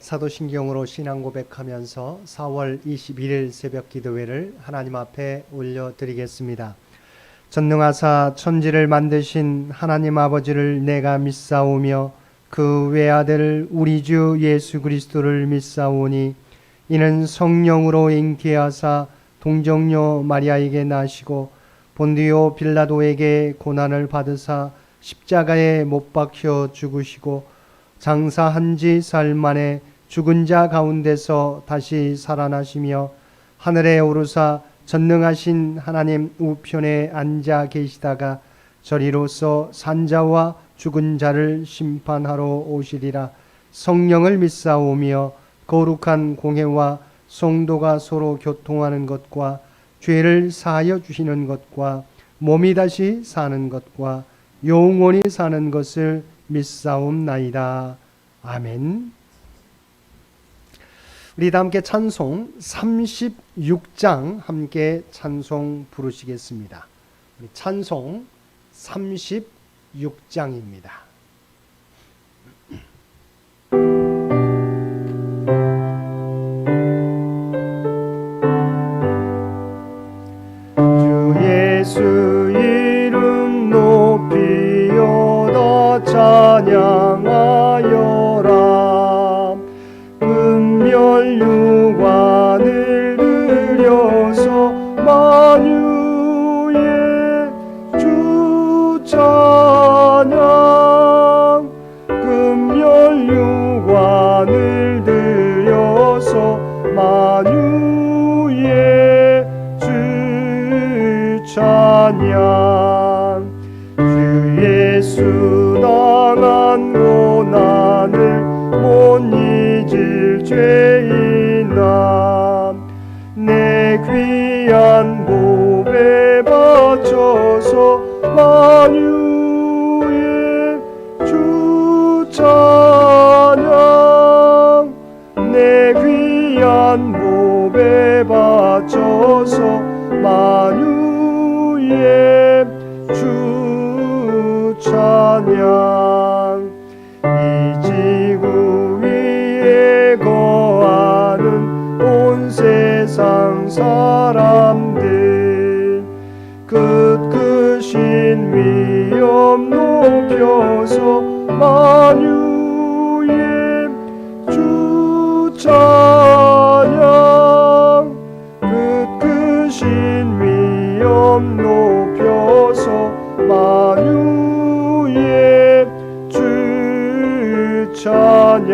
사도신경으로 신앙 고백하면서 4월 21일 새벽 기도회를 하나님 앞에 올려드리겠습니다. 전능하사 천지를 만드신 하나님 아버지를 내가 믿사오며 그 외아들 우리 주 예수 그리스도를 믿사오니 이는 성령으로 잉태하사 동정녀 마리아에게 나시고 본디오 빌라도에게 고난을 받으사 십자가에 못 박혀 죽으시고 장사한 지 사흘 만에 죽은 자 가운데서 다시 살아나시며 하늘에 오르사 전능하신 하나님 우편에 앉아 계시다가 저리로서 산자와 죽은 자를 심판하러 오시리라. 성령을 믿사오며 거룩한 공회와 성도가 서로 교통하는 것과 죄를 사하여 주시는 것과 몸이 다시 사는 것과 영원히 사는 것을 믿사옵나이다. 아멘. 우리 다 함께 찬송 36장 함께 찬송 부르시겠습니다. 찬송 36장입니다. 주 예수 이름 높이오다 찬양하여라. 육관을 들여서 만유의 주 찬양. 금열육관을 들여서 만유의 주 찬양. 주 예수 당한 고난을 못 잊을 죄인아 내 귀한 몸에 바쳐서 만유의 주 찬양. 내 귀한 몸에 바쳐서 만유의 주 찬양. 이 지구 위에 거하는 온 세상 사람들 끝끝인 위엄 높여서 만유의 주 찬양. 끝끝인 위엄 높여서 만유의 주 찬양.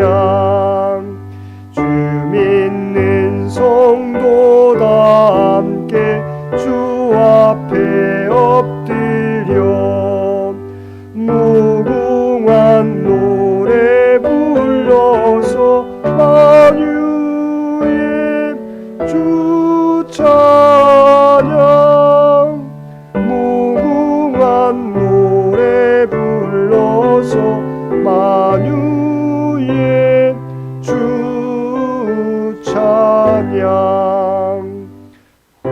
주 믿는 성도 다 함께 주 앞에 엎드려 무궁한 노래 불러서 만유의 주 찬양. 무궁한 노래 불러서 만유의 주 찬양. 아멘.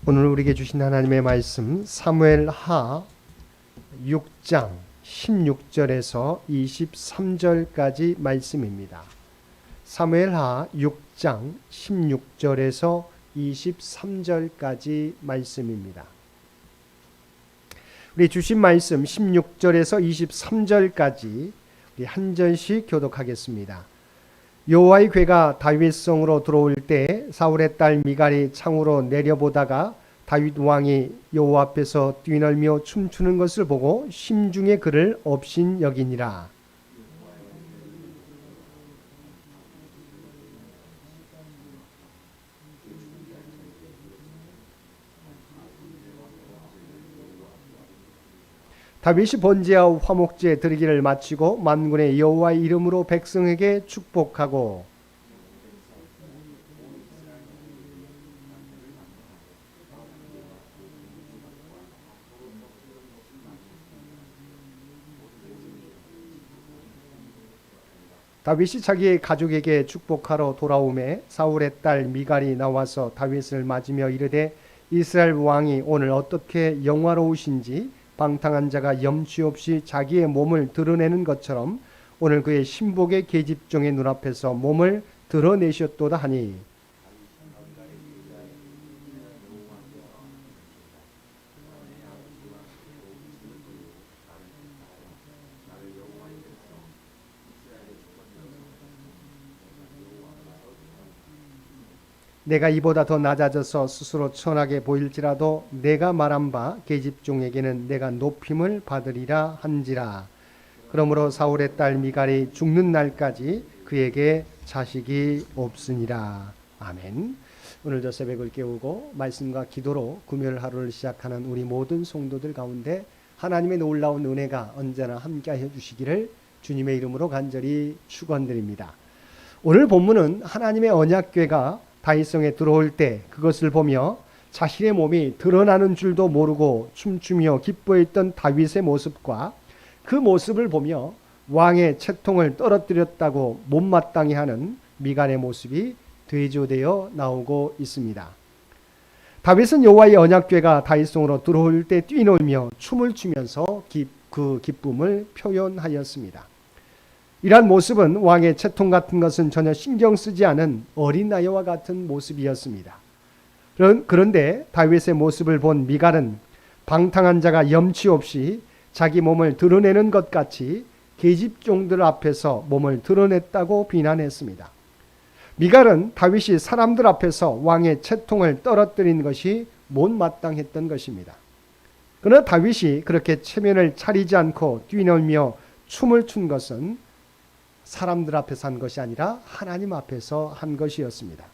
오늘 우리에게 주신 하나님의 말씀 사무엘하 6장 16절에서 23절까지 말씀입니다. 사무엘하 6장 16절에서 23절까지 말씀입니다. 우리 주신 말씀 16절에서 23절까지 우리 한 절씩 교독하겠습니다. 여호와의 괴가 다윗성으로 들어올 때 사울의 딸 미갈이 창으로 내려보다가 다윗 왕이 여호와 앞에서 뛰놀며 춤추는 것을 보고 심중에 그를 업신여기니라. 다윗이 번제와 화목제 드리기를 마치고 만군의 여호와의 이름으로 백성에게 축복하고 다윗이 자기의 가족에게 축복하러 돌아오매 사울의 딸 미갈이 나와서 다윗을 맞으며 이르되 이스라엘 왕이 오늘 어떻게 영화로우신지 방탕한 자가 염치 없이 자기의 몸을 드러내는 것처럼 오늘 그의 신복의 계집종의 눈앞에서 몸을 드러내셨도다 하니 내가 이보다 더 낮아져서 스스로 천하게 보일지라도 내가 말한 바 계집종에게는 내가 높임을 받으리라 한지라. 그러므로 사울의 딸 미갈이 죽는 날까지 그에게 자식이 없으니라. 아멘. 오늘도 새벽을 깨우고 말씀과 기도로 금요일 하루를 시작하는 우리 모든 성도들 가운데 하나님의 놀라운 은혜가 언제나 함께하여 주시기를 주님의 이름으로 간절히 축원드립니다. 오늘 본문은 하나님의 언약궤가 다윗성에 들어올 때 그것을 보며 자신의 몸이 드러나는 줄도 모르고 춤추며 기뻐했던 다윗의 모습과 그 모습을 보며 왕의 채통을 떨어뜨렸다고 못마땅해 하는 미갈의 모습이 대조되어 나오고 있습니다. 다윗은 여호와의 언약궤가 다윗성으로 들어올 때 뛰놀며 춤을 추면서 그 기쁨을 표현하였습니다. 이러한 모습은 왕의 채통 같은 것은 전혀 신경 쓰지 않은 어린아이와 같은 모습이었습니다. 그런데 다윗의 모습을 본 미갈은 방탕한 자가 염치 없이 자기 몸을 드러내는 것 같이 계집종들 앞에서 몸을 드러냈다고 비난했습니다. 미갈은 다윗이 사람들 앞에서 왕의 채통을 떨어뜨린 것이 못마땅했던 것입니다. 그러나 다윗이 그렇게 체면을 차리지 않고 뛰놀며 춤을 춘 것은 사람들 앞에서 한 것이 아니라 하나님 앞에서 한 것이었습니다.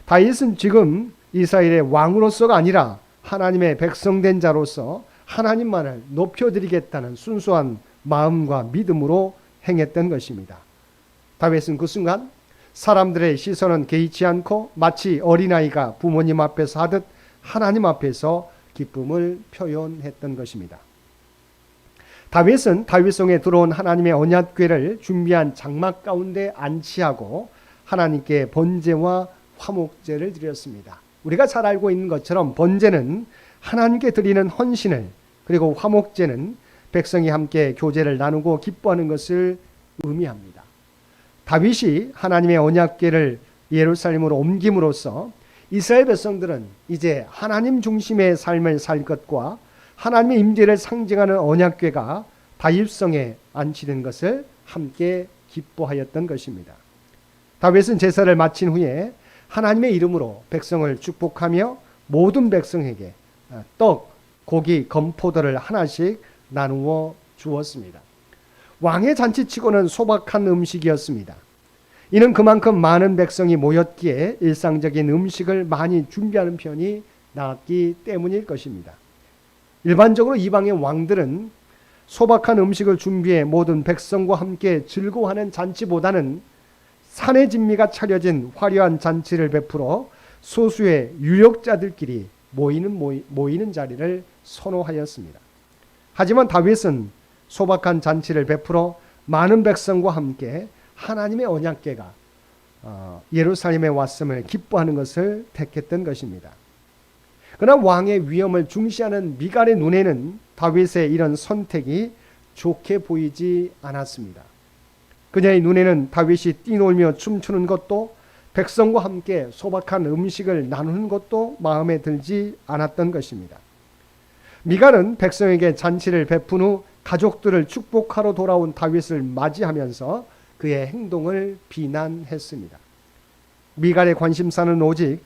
다윗은 지금 이스라엘의 왕으로서가 아니라 하나님의 백성된 자로서 하나님만을 높여드리겠다는 순수한 마음과 믿음으로 행했던 것입니다. 다윗은 그 순간 사람들의 시선은 개의치 않고 마치 어린아이가 부모님 앞에서 하듯 하나님 앞에서 기쁨을 표현했던 것입니다. 다윗은 다윗성에 들어온 하나님의 언약궤를 준비한 장막 가운데 안치하고 하나님께 번제와 화목제를 드렸습니다. 우리가 잘 알고 있는 것처럼 번제는 하나님께 드리는 헌신을, 그리고 화목제는 백성이 함께 교제를 나누고 기뻐하는 것을 의미합니다. 다윗이 하나님의 언약궤를 예루살렘으로 옮김으로써 이스라엘 백성들은 이제 하나님 중심의 삶을 살 것과 하나님의 임재를 상징하는 언약궤가 다윗성에 안치된 것을 함께 기뻐하였던 것입니다. 다윗은 제사를 마친 후에 하나님의 이름으로 백성을 축복하며 모든 백성에게 떡, 고기, 건포도를 하나씩 나누어 주었습니다. 왕의 잔치치고는 소박한 음식이었습니다. 이는 그만큼 많은 백성이 모였기에 일상적인 음식을 많이 준비하는 편이 나았기 때문일 것입니다. 일반적으로 이방의 왕들은 소박한 음식을 준비해 모든 백성과 함께 즐거워하는 잔치보다는 산의 진미가 차려진 화려한 잔치를 베풀어 소수의 유력자들끼리 모이는 자리를 선호하였습니다. 하지만 다윗은 소박한 잔치를 베풀어 많은 백성과 함께 하나님의 언약궤가 예루살렘에 왔음을 기뻐하는 것을 택했던 것입니다. 그러나 왕의 위엄을 중시하는 미갈의 눈에는 다윗의 이런 선택이 좋게 보이지 않았습니다. 그녀의 눈에는 다윗이 뛰놀며 춤추는 것도 백성과 함께 소박한 음식을 나누는 것도 마음에 들지 않았던 것입니다. 미갈은 백성에게 잔치를 베푼 후 가족들을 축복하러 돌아온 다윗을 맞이하면서 그의 행동을 비난했습니다. 미갈의 관심사는 오직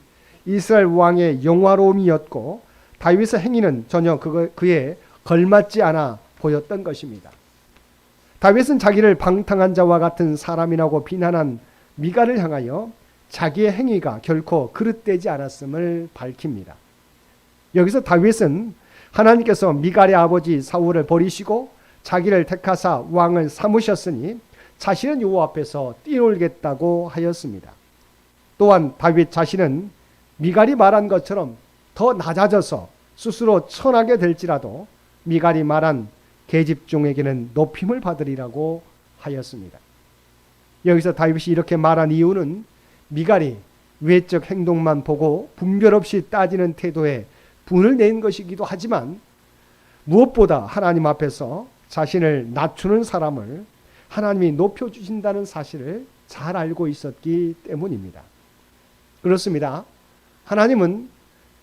이스라엘 왕의 영화로움이었고 다윗의 행위는 전혀 그에 걸맞지 않아 보였던 것입니다. 다윗은 자기를 방탕한 자와 같은 사람이라고 비난한 미갈을 향하여 자기의 행위가 결코 그릇되지 않았음을 밝힙니다. 여기서 다윗은 하나님께서 미갈의 아버지 사울을 버리시고 자기를 택하사 왕을 삼으셨으니 자신은 여호와 앞에서 뛰놀겠다고 하였습니다. 또한 다윗 자신은 미갈이 말한 것처럼 더 낮아져서 스스로 천하게 될지라도 미갈이 말한 계집종에게는 높임을 받으리라고 하였습니다. 여기서 다윗이 이렇게 말한 이유는 미갈이 외적 행동만 보고 분별 없이 따지는 태도에 분을 낸 것이기도 하지만 무엇보다 하나님 앞에서 자신을 낮추는 사람을 하나님이 높여주신다는 사실을 잘 알고 있었기 때문입니다. 그렇습니다. 하나님은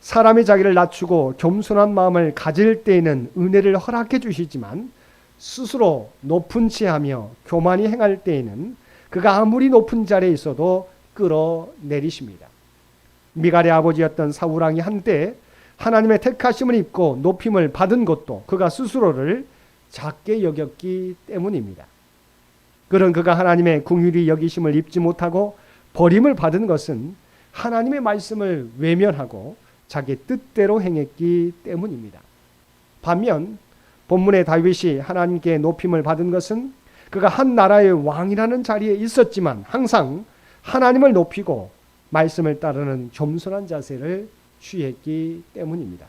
사람이 자기를 낮추고 겸손한 마음을 가질 때에는 은혜를 허락해 주시지만 스스로 높은 체하며 교만히 행할 때에는 그가 아무리 높은 자리에 있어도 끌어내리십니다. 미갈의 아버지였던 사울왕이 한때 하나님의 택하심을 입고 높임을 받은 것도 그가 스스로를 작게 여겼기 때문입니다. 그런 그가 하나님의 긍휼히 여기심을 입지 못하고 버림을 받은 것은 하나님의 말씀을 외면하고 자기 뜻대로 행했기 때문입니다. 반면 본문의 다윗이 하나님께 높임을 받은 것은 그가 한 나라의 왕이라는 자리에 있었지만 항상 하나님을 높이고 말씀을 따르는 겸손한 자세를 취했기 때문입니다.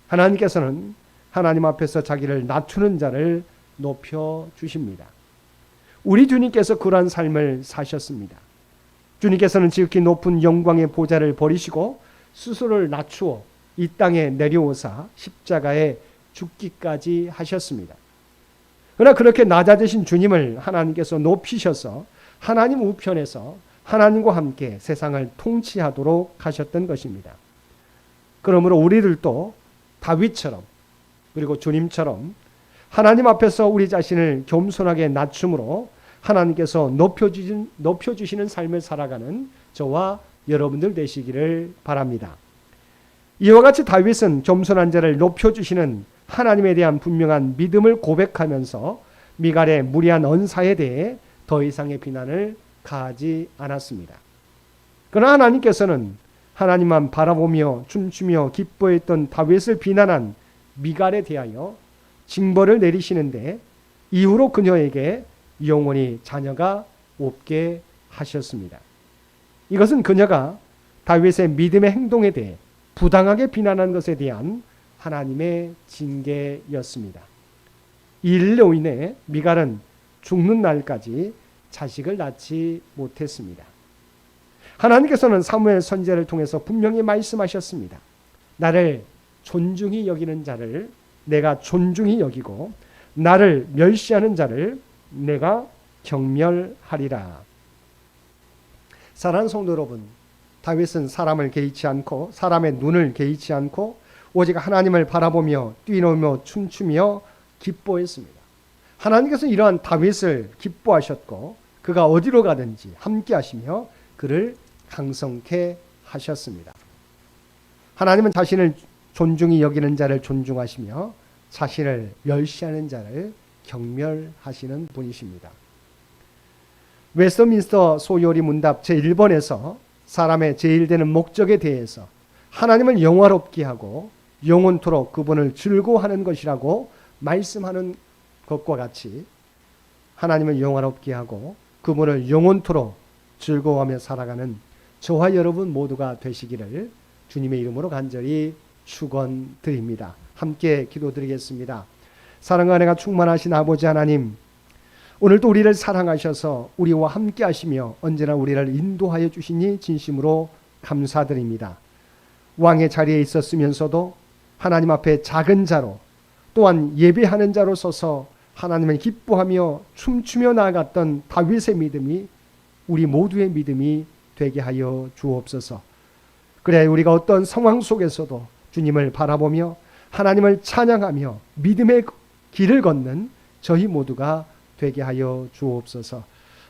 하나님께서는 하나님 앞에서 자기를 낮추는 자를 높여 주십니다. 우리 주님께서 그러한 삶을 사셨습니다. 주님께서는 지극히 높은 영광의 보좌를 버리시고 스스로를 낮추어 이 땅에 내려오사 십자가에 죽기까지 하셨습니다. 그러나 그렇게 낮아지신 주님을 하나님께서 높이셔서 하나님 우편에서 하나님과 함께 세상을 통치하도록 하셨던 것입니다. 그러므로 우리들도 다윗처럼 그리고 주님처럼 하나님 앞에서 우리 자신을 겸손하게 낮춤으로 하나님께서 높여주시는 삶을 살아가는 저와 여러분들 되시기를 바랍니다. 이와 같이 다윗은 겸손한 자를 높여주시는 하나님에 대한 분명한 믿음을 고백하면서 미갈의 무리한 언사에 대해 더 이상의 비난을 가하지 않았습니다. 그러나 하나님께서는 하나님만 바라보며 춤추며 기뻐했던 다윗을 비난한 미갈에 대하여 징벌을 내리시는데 이후로 그녀에게 영원히 자녀가 없게 하셨습니다. 이것은 그녀가 다윗의 믿음의 행동에 대해 부당하게 비난한 것에 대한 하나님의 징계였습니다. 이 일로 인해 미갈은 죽는 날까지 자식을 낳지 못했습니다. 하나님께서는 사무엘 선지자를 통해서 분명히 말씀하셨습니다. 나를 존중히 여기는 자를 내가 존중히 여기고 나를 멸시하는 자를 내가 경멸하리라. 사랑하는 성도 여러분, 다윗은 사람을 개의치 않고 사람의 눈을 개의치 않고 오직 하나님을 바라보며 뛰놀며 춤추며 기뻐했습니다. 하나님께서 이러한 다윗을 기뻐하셨고 그가 어디로 가든지 함께 하시며 그를 강성케 하셨습니다. 하나님은 자신을 존중히 여기는 자를 존중하시며 자신을 멸시하는 자를 경멸하시는 분이십니다. 웨스트민스터 소요리 문답 제1번에서 사람의 제일되는 목적에 대해서 하나님을 영화롭게 하고 영원토록 그분을 즐거워하는 것이라고 말씀하는 것과 같이 하나님을 영화롭게 하고 그분을 영원토록 즐거워하며 살아가는 저와 여러분 모두가 되시기를 주님의 이름으로 간절히 축원드립니다. 함께 기도드리겠습니다. 사랑과 은혜가 충만하신 아버지 하나님, 오늘도 우리를 사랑하셔서 우리와 함께 하시며 언제나 우리를 인도하여 주시니 진심으로 감사드립니다. 왕의 자리에 있었으면서도 하나님 앞에 작은 자로 또한 예배하는 자로 서서 하나님을 기뻐하며 춤추며 나아갔던 다윗의 믿음이 우리 모두의 믿음이 되게 하여 주옵소서. 그래 우리가 어떤 상황 속에서도 주님을 바라보며 하나님을 찬양하며 믿음의 길을 걷는 저희 모두가 되게 하여 주옵소서.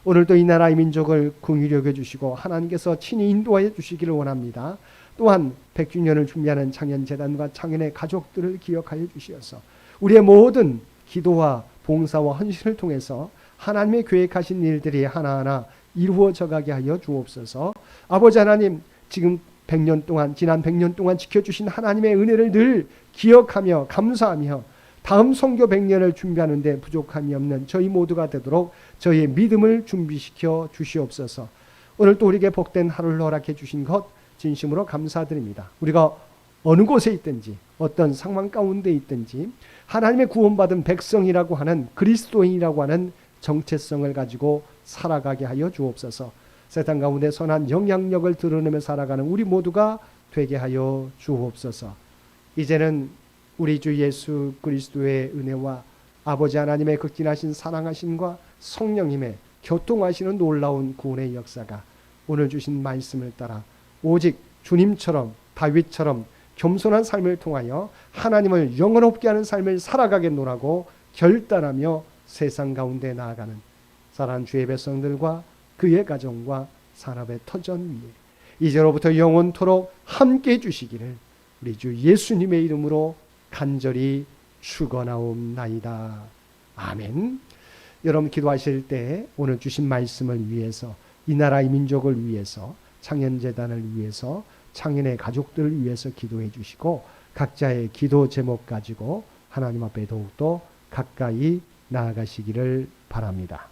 오늘도 이 나라의 민족을 긍휼히 여겨주시고 하나님께서 친히 인도하여 주시기를 원합니다. 또한 100주년을 준비하는 창현재단과 창현의 가족들을 기억하여 주시어서 우리의 모든 기도와 봉사와 헌신을 통해서 하나님의 계획하신 일들이 하나하나 이루어져 가게 하여 주옵소서. 아버지 하나님, 지금 100년 동안 지난 100년 동안 지켜주신 하나님의 은혜를 늘 기억하며 감사하며 다음 선교 100년을 준비하는데 부족함이 없는 저희 모두가 되도록 저희의 믿음을 준비시켜 주시옵소서. 오늘 또 우리에게 복된 하루를 허락해 주신 것 진심으로 감사드립니다. 우리가 어느 곳에 있든지 어떤 상황 가운데 있든지 하나님의 구원받은 백성이라고 하는 그리스도인이라고 하는 정체성을 가지고 살아가게 하여 주옵소서. 세상 가운데 선한 영향력을 드러내며 살아가는 우리 모두가 되게 하여 주옵소서. 이제는 우리 주 예수 그리스도의 은혜와 아버지 하나님의 극진하신 사랑하심과 성령님의 교통하시는 놀라운 구원의 역사가 오늘 주신 말씀을 따라 오직 주님처럼 다윗처럼 겸손한 삶을 통하여 하나님을 영원롭게 하는 삶을 살아가겠노라고 결단하며 세상 가운데 나아가는 사랑하는 주의 백성들과 그의 가정과 산업의 터전 위에 이제로부터 영원토록 함께 해주시기를 우리 주 예수님의 이름으로 간절히 축원하옵나이다. 아멘. 여러분 기도하실 때 오늘 주신 말씀을 위해서 이 나라 이 민족을 위해서 창현재단을 위해서 창현의 가족들을 위해서 기도해 주시고 각자의 기도 제목 가지고 하나님 앞에 더욱더 가까이 나아가시기를 바랍니다.